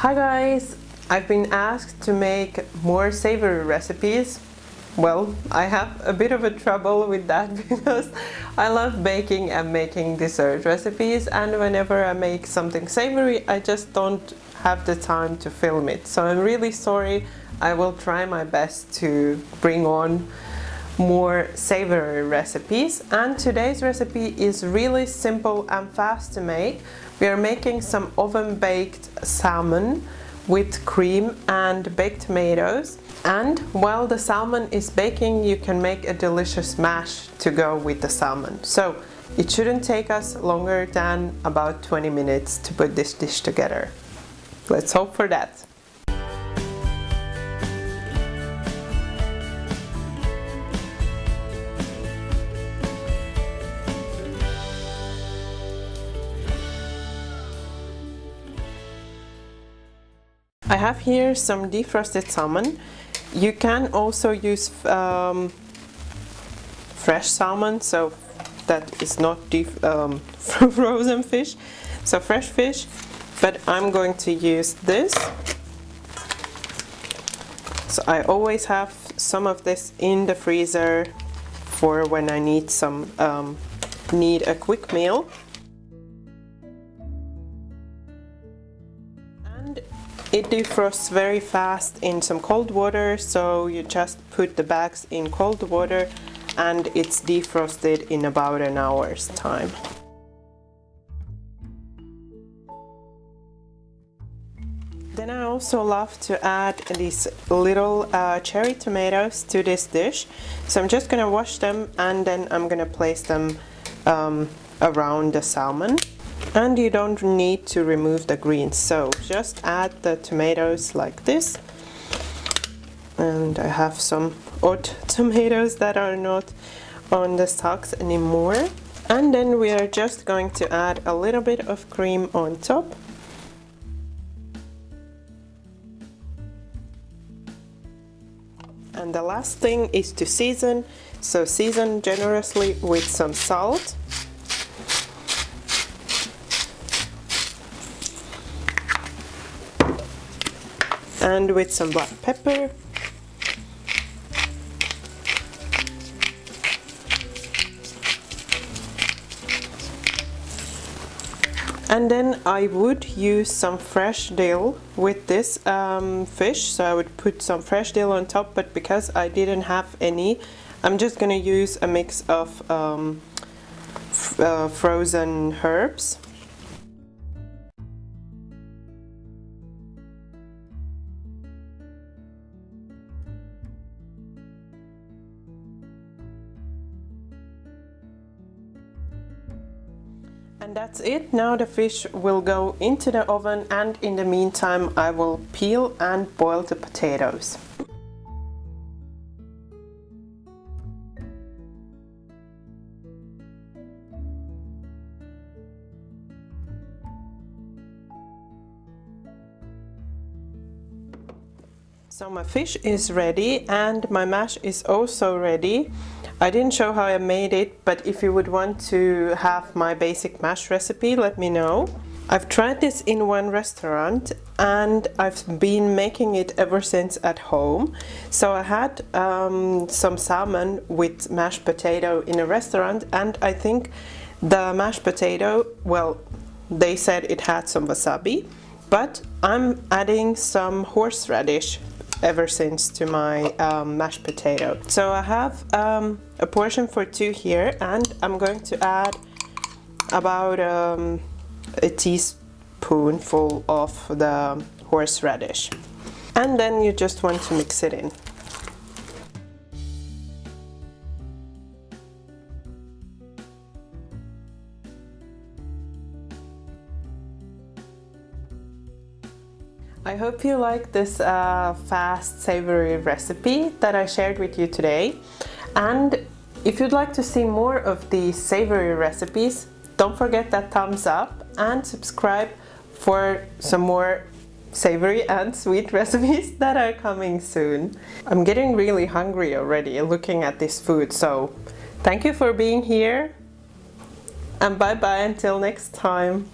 Hi guys! I've been asked to make more savory recipes. Well, I have a bit of a trouble with that because I love baking and making dessert recipes, and whenever I make something savory I just don't have the time to film it. So I'm really sorry. I will try my best to bring on more savory recipes, and today's recipe is really simple and fast to make. We are making some oven baked salmon with cream and baked tomatoes, and while the salmon is baking you can make a delicious mash to go with the salmon. So it shouldn't take us longer than about 20 minutes to put this dish together. Let's hope for that. I have here some defrosted salmon. You can also use fresh salmon, so that is not frozen fish, so fresh fish, but I'm going to use this. So I always have some of this in the freezer for when I need a quick meal. It defrosts very fast in some cold water, so you just put the bags in cold water and it's defrosted in about an hour's time. Then I also love to add these little cherry tomatoes to this dish. So I'm just gonna wash them and then I'm gonna place them around the salmon. And you don't need to remove the greens, so just add the tomatoes like this. And I have some odd tomatoes that are not on the stalks anymore. And then we are just going to add a little bit of cream on top. And the last thing is to season, so season generously with some salt. And with some black pepper. And then I would use some fresh dill with this fish, so I would put some fresh dill on top, but because I didn't have any, I'm just gonna use a mix of frozen herbs. And that's it. Now the fish will go into the oven, and in the meantime I will peel and boil the potatoes. So my fish is ready and my mash is also ready. I didn't show how I made it, but if you would want to have my basic mash recipe, let me know. I've tried this in one restaurant and I've been making it ever since at home. So I had some salmon with mashed potato in a restaurant, and I think the mashed potato, well, they said it had some wasabi, but I'm adding some horseradish ever since to my mashed potato. So I have a portion for two here, and I'm going to add about a teaspoonful of the horseradish, and then you just want to mix it in. I hope you like this fast savory recipe that I shared with you today, and if you'd like to see more of these savory recipes, don't forget that thumbs up and subscribe for some more savory and sweet recipes that are coming soon. I'm getting really hungry already looking at this food, so thank you for being here and bye bye until next time.